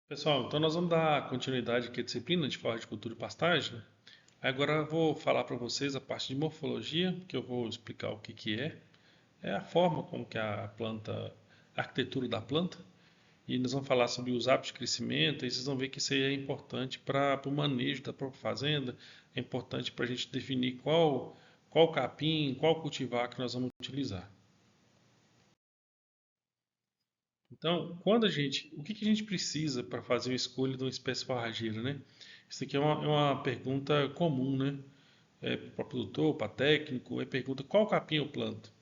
Pessoal, então nós vamos dar continuidade aqui à disciplina de horticultura e pastagem. Agora eu vou falar para vocês a parte de morfologia, que eu vou explicar o que que é. É a forma como que a planta, a arquitetura da planta. E nós vamos falar sobre os hábitos de crescimento, e vocês vão ver que isso aí é importante para o manejo da própria fazenda, é importante para a gente definir qual capim, qual cultivar que nós vamos utilizar. Então, o que que a gente precisa para fazer uma escolha de uma espécie forrageira, né? Isso aqui é uma pergunta comum, né? Para produtor, para técnico, pergunta qual capim eu planto.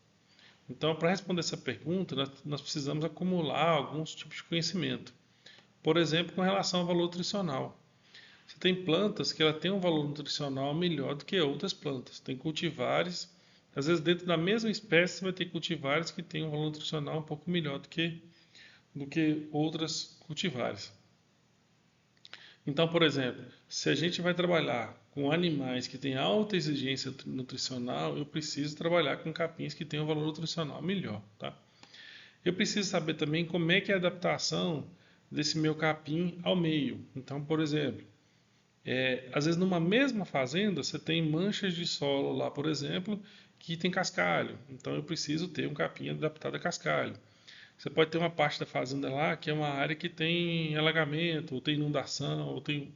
Então, para responder essa pergunta, nós precisamos acumular alguns tipos de conhecimento. Por exemplo, com relação ao valor nutricional. Você tem plantas que ela tem um valor nutricional melhor do que outras plantas. Tem cultivares, às vezes dentro da mesma espécie você vai ter cultivares que têm um valor nutricional um pouco melhor do que outras cultivares. Então, por exemplo, se a gente vai trabalhar com animais que têm alta exigência nutricional, eu preciso trabalhar com capins que têm um valor nutricional melhor, tá? Eu preciso saber também como é que é a adaptação desse meu capim ao meio. Então, por exemplo, às vezes numa mesma fazenda você tem manchas de solo lá, por exemplo, que tem cascalho. Então eu preciso ter um capim adaptado a cascalho. Você pode ter uma parte da fazenda lá que é uma área que tem alagamento, ou tem inundação, ou tem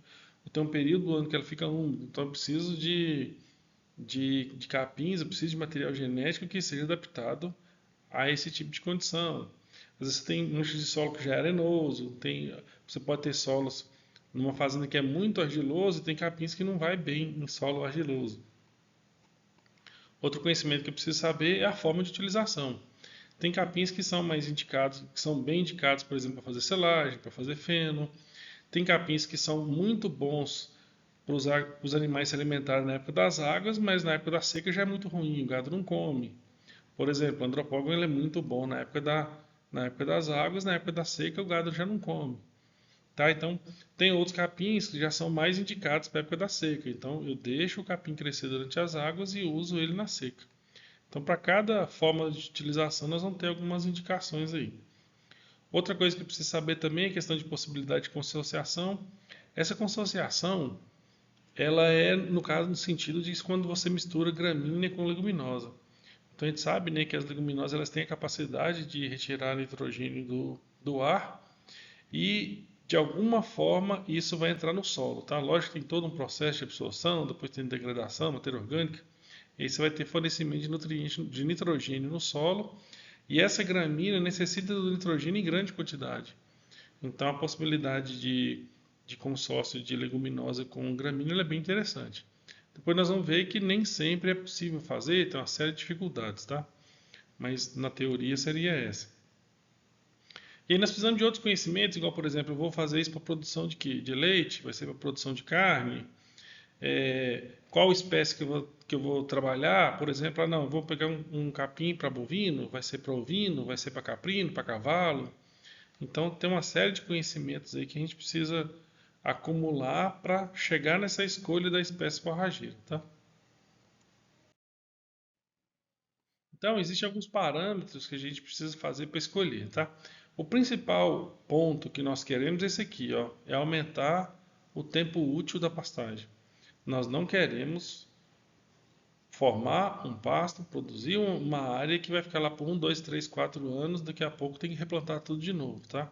um período do ano que ela fica úmida. Então eu preciso de capins, eu preciso de material genético que seja adaptado a esse tipo de condição. Às vezes você tem manchas de solo que já é arenoso, você pode ter solos numa fazenda que é muito argiloso e tem capins que não vai bem em solo argiloso. Outro conhecimento que eu preciso saber é a forma de utilização. Tem capins que são mais indicados, que são bem indicados, por exemplo, para fazer selagem, para fazer feno. Tem capins que são muito bons para os animais se alimentarem na época das águas, mas na época da seca já é muito ruim, o gado não come. Por exemplo, o andropógon ele é muito bom na época das águas, na época da seca o gado já não come. Tá? Então, tem outros capins que já são mais indicados para a época da seca. Então, eu deixo o capim crescer durante as águas e uso ele na seca. Então, para cada forma de utilização, nós vamos ter algumas indicações aí. Outra coisa que precisa saber também é a questão de possibilidade de consociação. Essa consociação, ela é, no caso, no sentido de quando você mistura gramínea com leguminosa. Então, a gente sabe, né, que as leguminosas elas têm a capacidade de retirar nitrogênio do ar e, de alguma forma, isso vai entrar no solo. Tá? Lógico que tem todo um processo de absorção, depois tem degradação, matéria orgânica, e aí você vai ter fornecimento de nutrientes, de nitrogênio no solo, e essa gramínea necessita do nitrogênio em grande quantidade. Então a possibilidade de consórcio de leguminosa com gramínea é bem interessante. Depois nós vamos ver que nem sempre é possível fazer, tem uma série de dificuldades, tá? Mas na teoria seria essa. E aí nós precisamos de outros conhecimentos, igual por exemplo, eu vou fazer isso para produção de quê? De leite, vai ser para produção de carne, qual espécie que eu vou trabalhar, por exemplo, não, eu vou pegar um capim para bovino, vai ser para ovino, vai ser para caprino, para cavalo. Então tem uma série de conhecimentos aí que a gente precisa acumular para chegar nessa escolha da espécie forrageira, tá? Então existem alguns parâmetros que a gente precisa fazer para escolher, tá? O principal ponto que nós queremos é esse aqui, ó, é aumentar o tempo útil da pastagem. Nós não queremos formar um pasto, produzir uma área que vai ficar lá por 1, 2, 3, 4 anos, daqui a pouco tem que replantar tudo de novo, tá?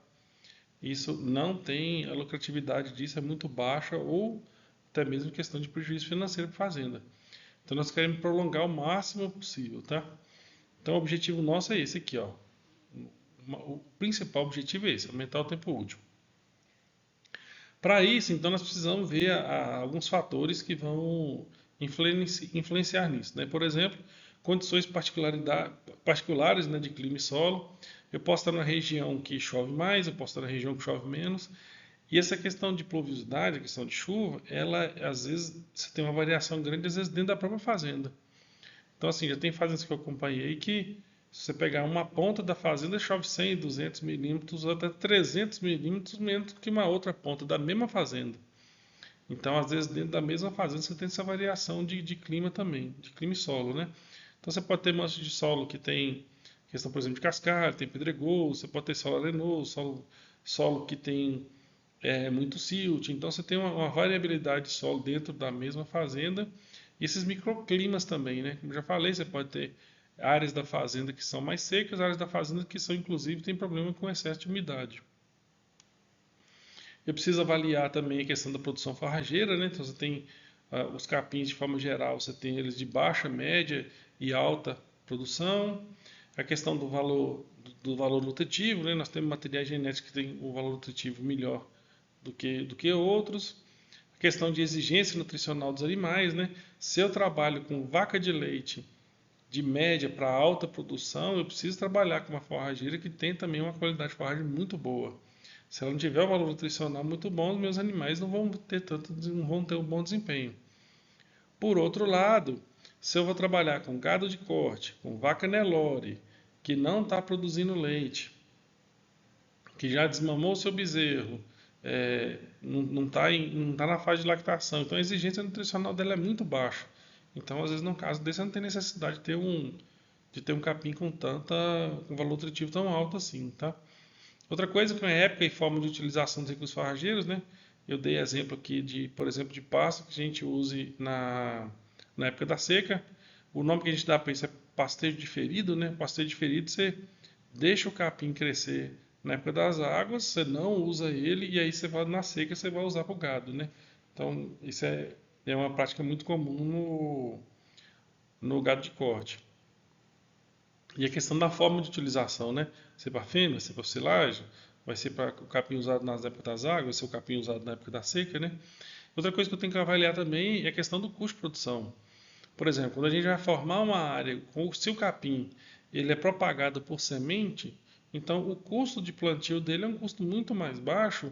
Isso não tem, a lucratividade disso é muito baixa ou até mesmo questão de prejuízo financeiro para a fazenda. Então nós queremos prolongar o máximo possível, tá? Então o objetivo nosso é esse aqui, ó. O principal objetivo é esse, aumentar o tempo útil. Para isso, então, nós precisamos ver alguns fatores que vão influenciar nisso, né? Por exemplo, condições particulares, né, de clima e solo. Eu posso estar na região que chove mais, eu posso estar na região que chove menos. E essa questão de pluviosidade, a questão de chuva, ela às vezes você tem uma variação grande, às vezes dentro da própria fazenda. Então, assim, já tem fazendas que eu acompanhei que, se você pegar uma ponta da fazenda, chove 100, 200 milímetros, ou até 300 milímetros menos que uma outra ponta da mesma fazenda. Então, às vezes, dentro da mesma fazenda, você tem essa variação de clima também, de clima e solo, né? Então, você pode ter manchas de solo que tem questão, por exemplo, de cascalho, tem pedregoso, você pode ter solo arenoso, solo que tem é muito silt. Então você tem uma variabilidade de solo dentro da mesma fazenda. E esses microclimas também, né? Como eu já falei, você pode ter áreas da fazenda que são mais secas, áreas da fazenda que são, inclusive, tem problema com excesso de umidade. Eu preciso avaliar também a questão da produção forrageira, né? Então você tem os capins de forma geral, você tem eles de baixa, média e alta produção. A questão do valor nutritivo, né? Nós temos materiais genéticos que têm um valor nutritivo melhor do que outros. A questão de exigência nutricional dos animais, né? Se eu trabalho com vaca de leite de média para alta produção, eu preciso trabalhar com uma forrageira que tem também uma qualidade de forragem muito boa. Se ela não tiver um valor nutricional muito bom, os meus animais não vão ter um bom desempenho. Por outro lado, se eu vou trabalhar com gado de corte, com vaca Nelore, que não está produzindo leite, que já desmamou o seu bezerro, não está não tá na fase de lactação, então a exigência nutricional dela é muito baixa. Então, às vezes, num caso desse, não tem necessidade de ter um capim com valor nutritivo tão alto assim, tá? Outra coisa que é época e forma de utilização dos recursos forrageiros, né? Eu dei exemplo aqui por exemplo, de pasto que a gente use na época da seca. O nome que a gente dá para isso é pastejo diferido, né? Pastejo diferido, você deixa o capim crescer na época das águas, você não usa ele e aí você vai na seca, você vai usar para o gado, né? Então, isso é uma prática muito comum no gado de corte. E a questão da forma de utilização, né? Ser para fêmea, vai ser para silagem, vai ser para o capim usado nas épocas das águas, vai ser o capim usado na época da seca, né? Outra coisa que eu tenho que avaliar também é a questão do custo de produção. Por exemplo, quando a gente vai formar uma área, se o capim ele é propagado por semente, então o custo de plantio dele é um custo muito mais baixo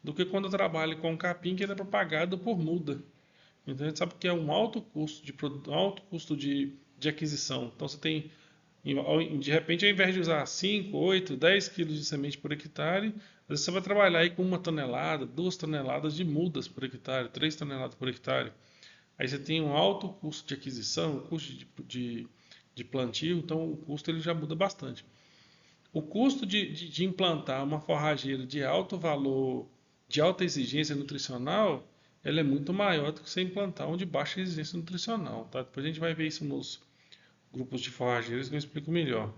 do que quando eu trabalho com um capim que ele é propagado por muda. Então a gente sabe que é um alto custo de aquisição. Então você tem de repente, ao invés de usar 5, 8, 10 quilos de semente por hectare, às vezes você vai trabalhar aí com 1 tonelada, 2 toneladas de mudas por hectare, 3 toneladas por hectare. Aí você tem um alto custo de aquisição, custo de plantio, então o custo ele já muda bastante. O custo de implantar uma forrageira de alto valor, de alta exigência nutricional, ela é muito maior do que você implantar um de baixa exigência nutricional. Tá? Depois a gente vai ver isso nos grupos de forrageiros que eu explico melhor.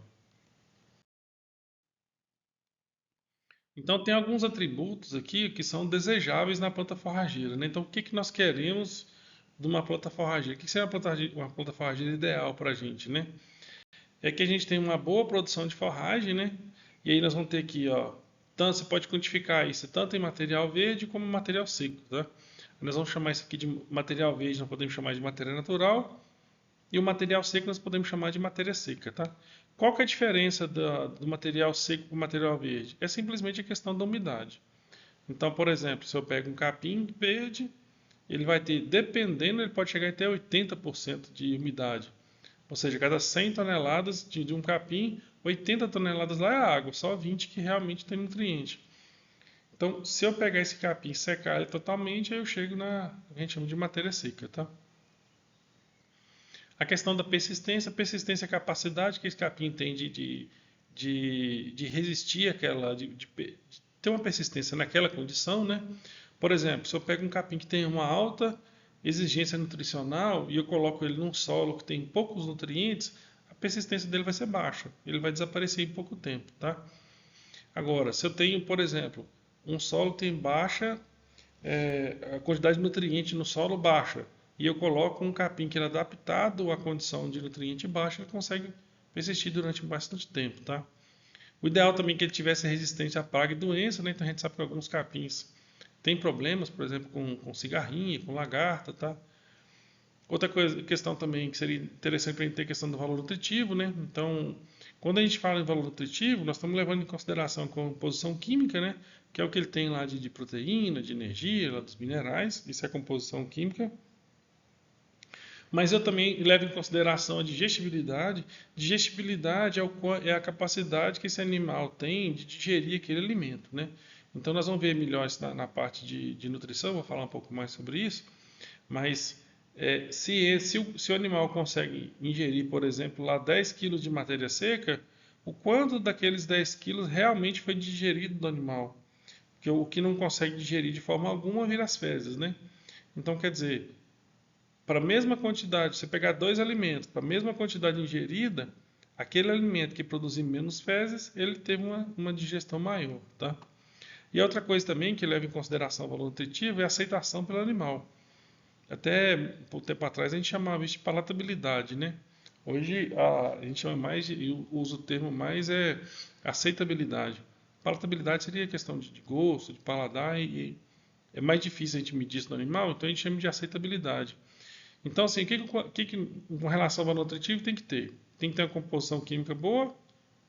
Então, tem alguns atributos aqui que são desejáveis na planta forrageira, né? Então, o que nós queremos de uma planta forrageira? O que seria uma planta forrageira ideal para a gente, né? É que a gente tenha uma boa produção de forragem, né? E aí nós vamos ter aqui, ó, tanto você pode quantificar isso tanto em material verde como em material seco, tá? Nós vamos chamar isso aqui de material verde, nós podemos chamar de matéria natural, e o material seco nós podemos chamar de matéria seca, tá? Qual que é a diferença do material seco para o material verde? É simplesmente a questão da umidade. Então, por exemplo, se eu pego um capim verde, ele vai ter, dependendo, ele pode chegar até 80% de umidade. Ou seja, cada 100 toneladas de um capim, 80 toneladas lá é água, só 20 que realmente tem nutriente. Então, se eu pegar esse capim e secar ele totalmente, aí eu chego a gente chama de matéria seca, tá? A questão da persistência é a capacidade que esse capim tem de resistir àquela, de ter uma persistência naquela condição, né? Por exemplo, se eu pego um capim que tem uma alta exigência nutricional e eu coloco ele num solo que tem poucos nutrientes, a persistência dele vai ser baixa, ele vai desaparecer em pouco tempo, tá? Agora, se eu tenho, por exemplo, um solo que tem baixa a quantidade de nutriente no solo baixa e eu coloco um capim que é adaptado à condição de nutriente baixa, ele consegue persistir durante bastante tempo, tá? O ideal também é que ele tivesse resistência a praga e doença, né? Então a gente sabe que alguns capins têm problemas, por exemplo, com cigarrinha, com lagarta, tá? Outra questão também que seria interessante para a gente ter a questão do valor nutritivo, né? Então, quando a gente fala em valor nutritivo, nós estamos levando em consideração a composição química, né? Que é o que ele tem lá de proteína, de energia, lá dos minerais, isso é a composição química. Mas eu também levo em consideração a digestibilidade. Digestibilidade é a capacidade que esse animal tem de digerir aquele alimento, né? Então, nós vamos ver melhor isso na parte de nutrição, vou falar um pouco mais sobre isso, mas se o animal consegue ingerir, por exemplo, lá 10 quilos de matéria seca, o quanto daqueles 10 quilos realmente foi digerido do animal? porque o que não consegue digerir de forma alguma vira as fezes, né? Então, quer dizer, para a mesma quantidade, você pegar dois alimentos, para a mesma quantidade ingerida, aquele alimento que produzir menos fezes, ele teve uma digestão maior, tá? E outra coisa também que leva em consideração o valor nutritivo é a aceitação pelo animal. Até um tempo atrás a gente chamava isso de palatabilidade, né? Hoje a gente chama mais, e usa o termo mais aceitabilidade. Palatabilidade seria questão de gosto, de paladar, e é mais difícil a gente medir isso no animal, então a gente chama de aceitabilidade. Então, assim, com relação ao valor nutritivo tem que ter? Tem que ter uma composição química boa,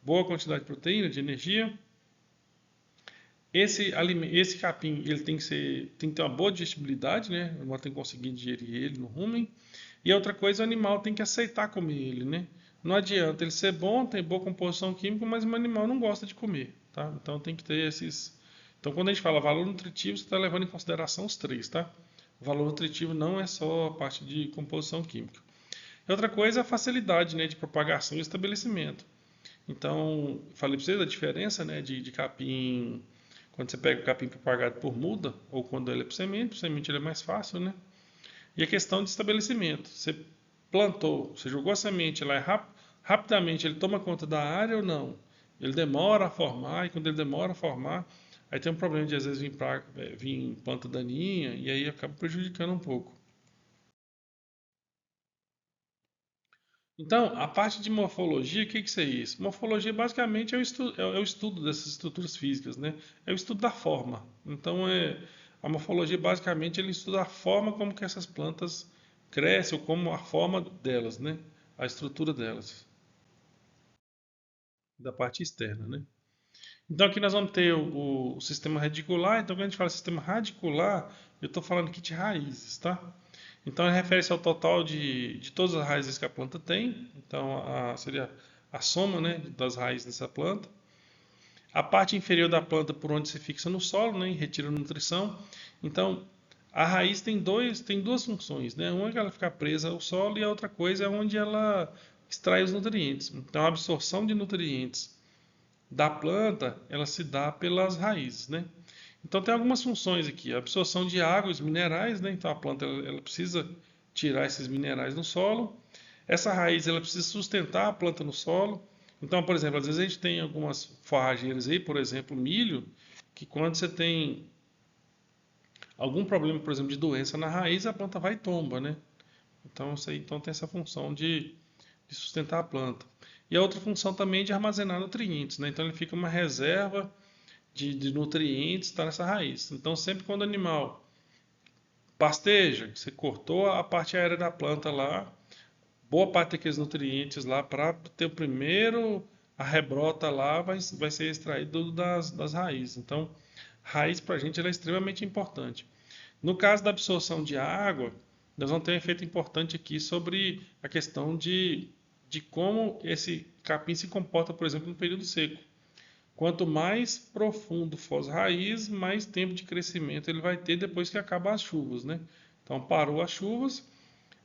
boa quantidade de proteína, de energia. Esse capim ele tem que ter uma boa digestibilidade, né? O animal tem que conseguir digerir ele no rumen. E a outra coisa, o animal tem que aceitar comer ele, né? Não adianta ele ser bom, tem boa composição química, mas o animal não gosta de comer, tá? Então tem que ter esses. Então quando a gente fala valor nutritivo, você está levando em consideração os três, tá? O valor nutritivo não é só a parte de composição química. E outra coisa é a facilidade, né, de propagação e estabelecimento. Então, falei para vocês da diferença, né, de capim, quando você pega o capim propagado por muda, ou quando ele é por semente ele é mais fácil, né? E a questão de estabelecimento. Você plantou, você jogou a semente lá, rapidamente ele toma conta da área ou não? Ele demora a formar, e quando ele demora a formar, aí tem um problema de às vezes vir planta daninha, e aí acaba prejudicando um pouco. Então, a parte de morfologia, o que que é isso? Morfologia basicamente é o estudo dessas estruturas físicas, né? É o estudo da forma. Então, a morfologia basicamente ele estuda a forma como que essas plantas crescem, ou como a forma delas, né? A estrutura delas, da parte externa, né? Então, aqui nós vamos ter o sistema radicular. Então, quando a gente fala sistema radicular, eu estou falando aqui de raízes, tá? Então, ele refere-se ao total de todas as raízes que a planta tem. Então, seria a soma, né, das raízes dessa planta. A parte inferior da planta por onde se fixa no solo, né, e retira a nutrição. Então, a raiz tem duas funções, né? Uma é que ela fica presa ao solo e a outra coisa é onde ela extrai os nutrientes. Então, a absorção de nutrientes da planta, ela se dá pelas raízes, né? Então tem algumas funções aqui, a absorção de água, os minerais, né? Então a planta ela precisa tirar esses minerais no solo. Essa raiz ela precisa sustentar a planta no solo. Então, por exemplo, às vezes a gente tem algumas forrageiras aí, por exemplo, milho, que quando você tem algum problema, por exemplo, de doença na raiz, a planta vai e tomba, né? Então, então tem essa função de sustentar a planta. E a outra função também é de armazenar nutrientes, né? Então ele fica uma reserva de nutrientes está nessa raiz. Então sempre quando o animal pasteja, você cortou a parte aérea da planta lá, boa parte daqueles nutrientes lá para ter o primeiro a rebrota lá vai ser extraído das raízes. Então raiz para a gente ela é extremamente importante. No caso da absorção de água, nós vamos ter um efeito importante aqui sobre a questão de como esse capim se comporta, por exemplo, no período seco. Quanto mais profundo for as raízes, mais tempo de crescimento ele vai ter depois que acabam as chuvas, né? Então, parou as chuvas,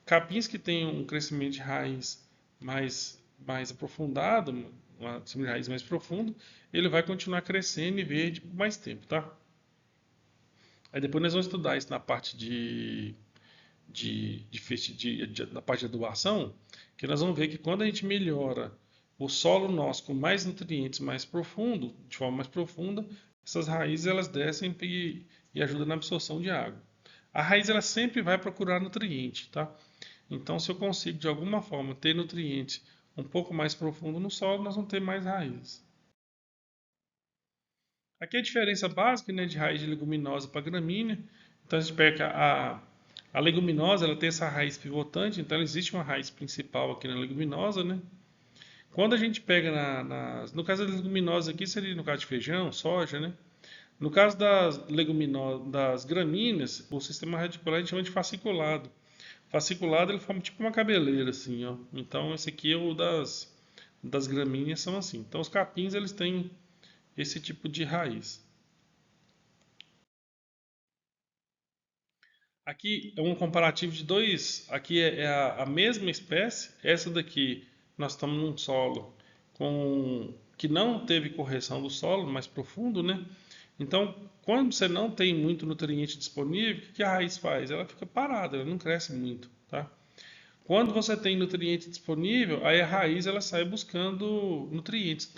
capins que têm um crescimento de raiz mais aprofundado, um crescimento de raiz mais profundo, ele vai continuar crescendo e verde por mais tempo, tá? Aí depois nós vamos estudar isso na parte na parte de adubação, que nós vamos ver que quando a gente melhora o solo nosso com mais nutrientes mais profundo, de forma mais profunda, essas raízes elas descem e ajudam na absorção de água. A raiz ela sempre vai procurar nutriente, tá? Então, se eu consigo de alguma forma ter nutrientes um pouco mais profundo no solo, nós vamos ter mais raízes. Aqui é a diferença básica, né, de raiz de leguminosa para gramínea. Então a gente pega a leguminosa, ela tem essa raiz pivotante, então existe uma raiz principal aqui na leguminosa, né? Quando a gente pega no caso das leguminosas aqui seria no caso de feijão, soja, né? No caso das leguminosas, das gramíneas, o sistema radicular a gente chama de fasciculado. Fasciculado ele forma tipo uma cabeleira assim, ó. Então esse aqui é o das gramíneas são assim. Então os capins eles têm esse tipo de raiz. Aqui é um comparativo de dois. Aqui é a mesma espécie. Essa daqui nós estamos num solo que não teve correção do solo mais profundo, né? Então, quando você não tem muito nutriente disponível, o que a raiz faz? Ela fica parada, ela não cresce muito, tá? Quando você tem nutriente disponível, aí a raiz ela sai buscando nutrientes,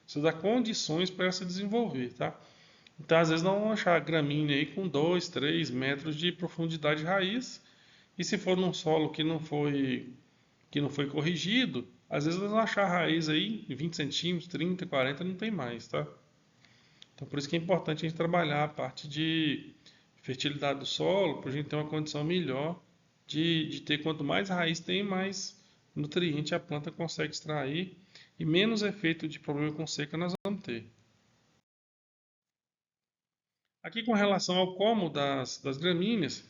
você dá condições para ela se desenvolver, tá? Então, às vezes, não vão achar gramínea aí com 2, 3 metros de profundidade de raiz, e se for num solo que não foi corrigido, às vezes vão achar raiz aí 20 centímetros, 30, 40, não tem mais, tá? Então, por isso que é importante a gente trabalhar a parte de fertilidade do solo, para a gente ter uma condição melhor de ter quanto mais raiz tem, mais nutriente a planta consegue extrair e menos efeito de problema com seca nós vamos ter. Aqui com relação ao como das gramíneas,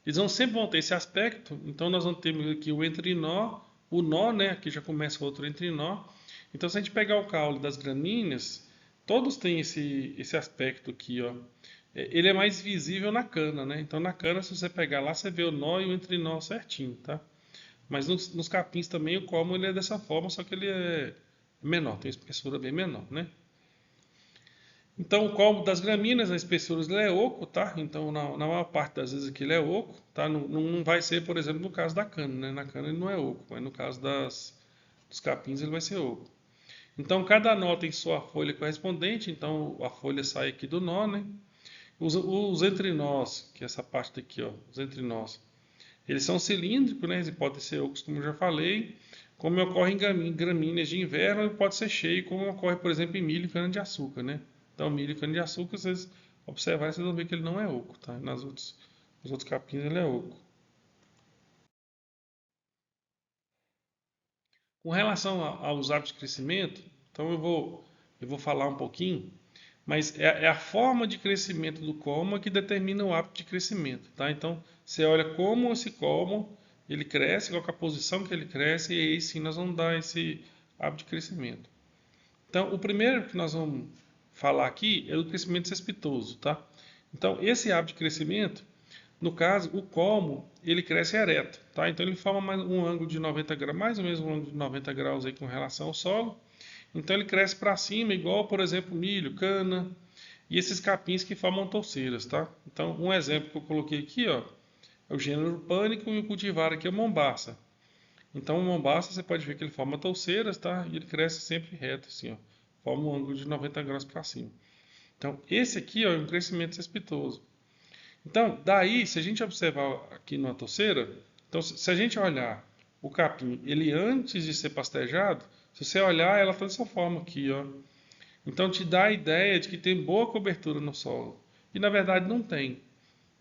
eles sempre vão ter esse aspecto, então nós vamos ter aqui o entrinó, o nó, né? Aqui já começa outro entrinó. Então se a gente pegar o caule das gramíneas, todos têm esse aspecto aqui, ó. Ele é mais visível na cana, né? Então na cana, se você pegar lá, você vê o nó e o entrinó certinho, tá? Mas nos capins também o colmo ele é dessa forma, só que ele é menor, tem uma espessura bem menor, né? Então, o colmo das gramíneas, a espessura dele é oco, tá? Então, na maior parte das vezes aqui ele é oco, tá? Não vai ser, por exemplo, no caso da cana, né? Na cana ele não é oco, mas no caso dos capins ele vai ser oco. Então, cada nó tem sua folha correspondente, então a folha sai aqui do nó, né? Os entrinós, que é essa parte daqui, ó, os entrinós, eles são cilíndricos, né? Eles podem ser ocos, como eu já falei, como ocorre em gramíneas de inverno, ele pode ser cheio, como ocorre, por exemplo, em milho e cana-de-açúcar, né? Então, milho e cana-de-açúcar, vocês observarem, vocês vão ver que ele não é oco, tá? Nos outros capins ele é oco. Com relação aos hábitos de crescimento, então eu vou falar um pouquinho, mas é a forma de crescimento do colmo que determina o hábito de crescimento, tá? Então, você olha como esse colmo ele cresce, qual é a posição que ele cresce, e aí sim nós vamos dar esse hábito de crescimento. Então, o primeiro que nós vamos falar aqui é o crescimento cespitoso, tá? Então, esse hábito de crescimento, no caso, o colmo, ele cresce ereto, tá? Então, ele forma um ângulo de 90 graus, mais ou menos um ângulo de 90 graus aí com relação ao solo. Então, ele cresce para cima, igual, por exemplo, milho, cana e esses capins que formam touceiras, tá? Então, um exemplo que eu coloquei aqui, ó, é o gênero pânico e o cultivar aqui é o mombaça. Então, o mombaça, você pode ver que ele forma touceiras, tá? E ele cresce sempre reto, assim, ó. Forma um ângulo de 90 graus para cima. Então, esse aqui ó, é um crescimento cespitoso. Então, daí, se a gente observar aqui numa touceira, então, se a gente olhar o capim, ele antes de ser pastejado, se você olhar, ela está dessa forma aqui, ó. Então, te dá a ideia de que tem boa cobertura no solo. E, na verdade, não tem.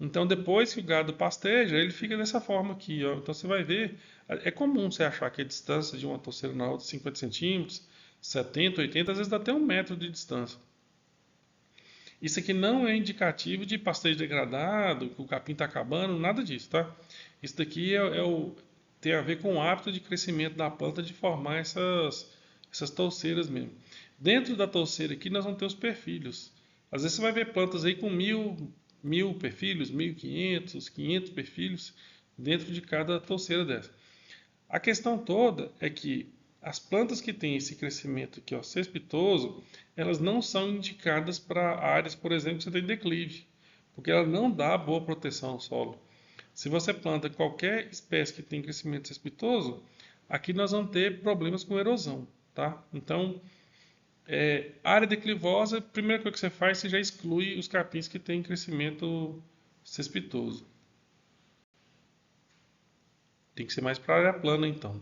Então, depois que o gado pasteja, ele fica dessa forma aqui, ó. Então, você vai ver, é comum você achar que a distância de uma touceira na outra 50 centímetros, 70, 80, às vezes dá até 1 metro de distância. Isso aqui não é indicativo de pastejo degradado, que o capim está acabando, nada disso, tá? Isso daqui tem a ver com o hábito de crescimento da planta de formar essas touceiras mesmo. Dentro da touceira aqui nós vamos ter os perfilhos. Às vezes você vai ver plantas aí com 1.000 perfilhos, 1.500, 500 perfilhos dentro de cada touceira dessa. A questão toda é que as plantas que têm esse crescimento aqui, ó, cespitoso, elas não são indicadas para áreas, por exemplo, que você tem declive, porque ela não dá boa proteção ao solo. Se você planta qualquer espécie que tem crescimento cespitoso, aqui nós vamos ter problemas com erosão, tá? Então, área declivosa, a primeira coisa que você faz, você já exclui os capins que têm crescimento cespitoso. Tem que ser mais para área plana, então.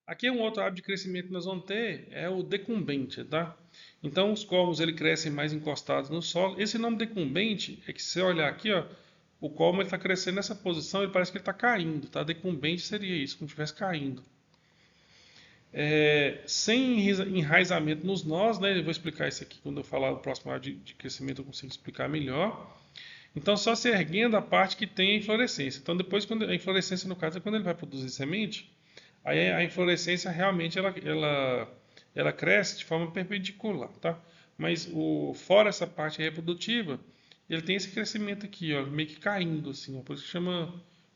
Aqui é um outro hábito de crescimento que nós vamos ter, é o decumbente, tá? Então os colmos ele crescem mais encostados no solo. Esse nome decumbente é que se você olhar aqui, ó, o colmo está crescendo nessa posição, ele parece que ele está caindo, tá? Decumbente seria isso, como se estivesse caindo. Sem enraizamento nos nós, né? Eu vou explicar isso aqui quando eu falar do próximo hábito de crescimento, eu consigo explicar melhor. Então só se erguendo a parte que tem a inflorescência. Então depois, quando a inflorescência no caso é quando ele vai produzir semente. Aí a inflorescência realmente ela cresce de forma perpendicular, tá? Mas fora essa parte reprodutiva, ele tem esse crescimento aqui, ó, meio que caindo assim, ó, por isso que chama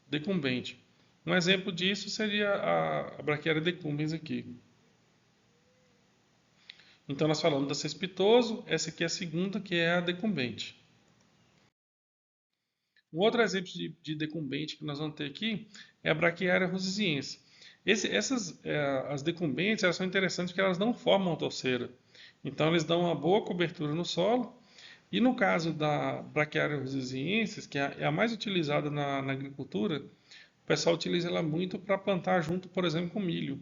decumbente. Um exemplo disso seria a Brachiária decumbens aqui. Então nós falamos da cespitoso, essa aqui é a segunda, que é a decumbente. Um outro exemplo de decumbente que nós vamos ter aqui é a Braquiária rusiziense. As decumbentes elas são interessantes porque elas não formam torceira. Então eles dão uma boa cobertura no solo. E no caso da Braquiária rusiziensis, que é a mais utilizada na agricultura, o pessoal utiliza ela muito para plantar junto, por exemplo, com milho.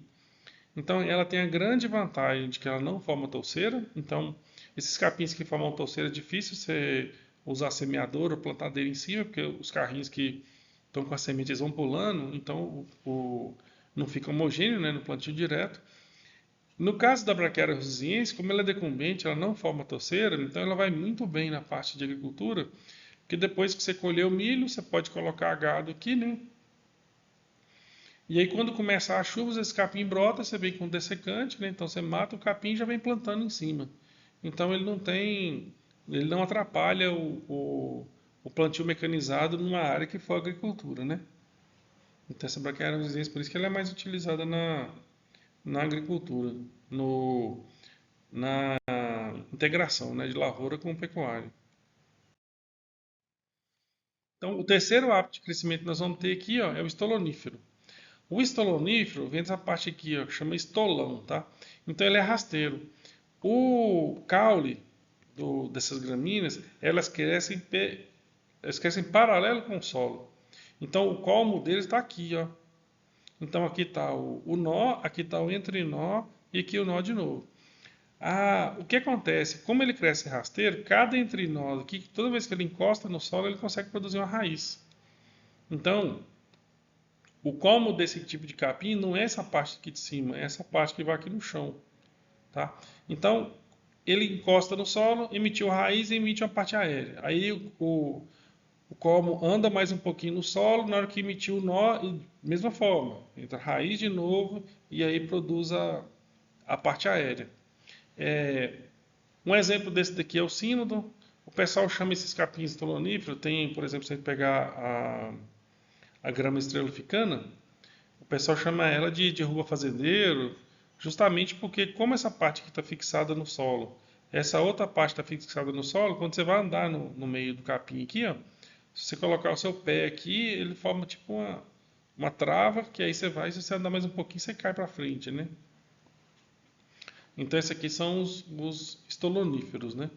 Então ela tem a grande vantagem de que ela não forma touceira. Então esses capins que formam touceira é difícil você usar semeador ou plantadeira em cima, porque os carrinhos que estão com as sementes vão pulando, então não fica homogêneo, né, no plantio direto. No caso da Braquiária rusiense, como ela é decumbente, ela não forma touceira, então ela vai muito bem na parte de agricultura, porque depois que você colher o milho, você pode colocar gado aqui, né? E aí quando começa as chuvas, esse capim brota, você vem com dessecante, né? Então você mata o capim e já vem plantando em cima. Então ele não atrapalha o plantio mecanizado numa área que for agricultura, né? Então essa braquiária resistente, por isso que ela é mais utilizada na agricultura, na integração, né, de lavoura com pecuária. Então o terceiro hábito de crescimento que nós vamos ter aqui, ó, é o estolonífero. O estolonífero vem dessa parte aqui, ó, que chama estolão, tá? Então ele é rasteiro. O caule dessas gramíneas, elas crescem paralelo com o solo. Então o colmo deles está aqui, ó. Então aqui está o nó, aqui está o entrenó e aqui o nó de novo. O que acontece? Como ele cresce rasteiro, cada entrenó aqui, toda vez que ele encosta no solo, ele consegue produzir uma raiz. Então, o colmo desse tipo de capim não é essa parte aqui de cima, é essa parte que vai aqui no chão, tá? Então, ele encosta no solo, emitiu a raiz e emite uma parte aérea. Aí o colmo anda mais um pouquinho no solo, na hora que emitiu o nó, mesma forma, entra a raiz de novo e aí produz a parte aérea. Um exemplo desse daqui é o sínodo. O pessoal chama esses capins estoloníferos. Tem, por exemplo, se a gente pegar a grama estrelificana, o pessoal chama ela de ruba fazendeiro, justamente porque como essa parte aqui está fixada no solo, essa outra parte está fixada no solo, quando você vai andar no meio do capim aqui, ó, se você colocar o seu pé aqui, ele forma tipo uma trava, que aí você vai, se você andar mais um pouquinho, você cai para frente, né? Então, esses aqui são os estoloníferos, né?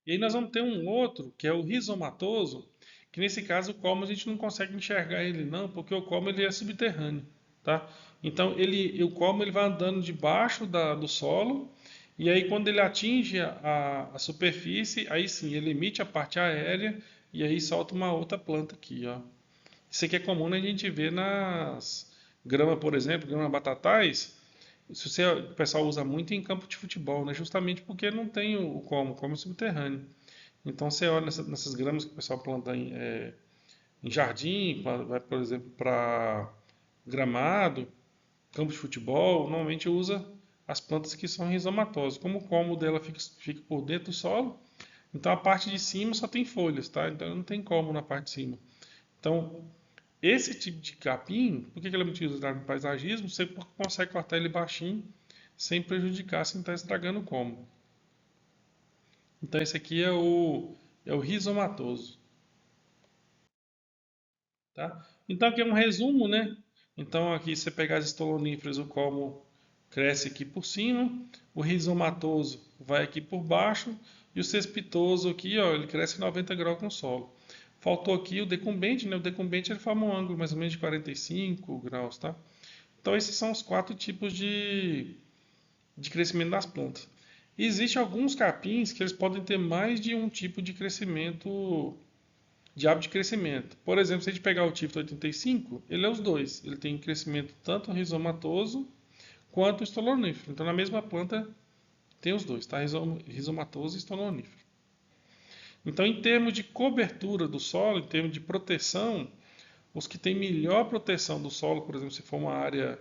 E aí nós vamos ter um outro, que é o rizomatoso, que nesse caso o colmo a gente não consegue enxergar ele não, porque o colmo ele é subterrâneo, tá? Então o colmo ele vai andando debaixo do solo, e aí quando ele atinge a superfície, aí sim ele emite a parte aérea e aí solta uma outra planta aqui, ó. Isso aqui é comum a gente ver nas grama, por exemplo, grama batatais. O pessoal usa muito em campo de futebol, né? Justamente porque não tem como subterrâneo. Então você olha nessas gramas que o pessoal planta em jardim, vai, por exemplo, para gramado, campo de futebol, normalmente usa as plantas que são rizomatosas. Como o colmo dela fica por dentro do solo, então a parte de cima só tem folhas, tá? Então não tem colmo na parte de cima. Então, esse tipo de capim, por que ele é muito utilizado no paisagismo? Você consegue cortar ele baixinho, sem prejudicar, sem estar estragando o como. Então, esse aqui é o rizomatoso. Tá? Então, aqui é um resumo, né? Então, aqui você pegar as estoloníferas, o colmo cresce aqui por cima, o rizomatoso vai aqui por baixo, e o cespitoso aqui, ó, ele cresce 90 graus com o solo. Faltou aqui o decumbente, né? O decumbente ele forma um ângulo mais ou menos de 45 graus, tá? Então, esses são os quatro tipos de crescimento das plantas. Existem alguns capins que eles podem ter mais de um tipo de crescimento, de hábito de crescimento. Por exemplo, se a gente pegar o tipo 85, ele é os dois. Ele tem crescimento tanto rizomatoso quanto estolonífero. Então, na mesma planta tem os dois, tá? Rizomatoso e estolonífero. Então, em termos de cobertura do solo, em termos de proteção, os que têm melhor proteção do solo, por exemplo, se for uma área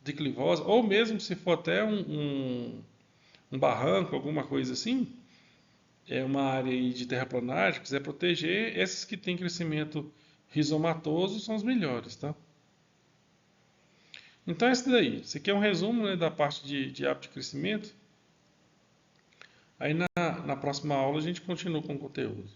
declivosa, ou mesmo se for até um barranco, alguma coisa assim, é uma área aí de terraplanagem, quiser proteger, esses que têm crescimento rizomatoso são os melhores, tá? Então é isso daí. Isso aqui é um resumo, né, da parte de hábito de crescimento. Aí na próxima aula a gente continua com o conteúdo.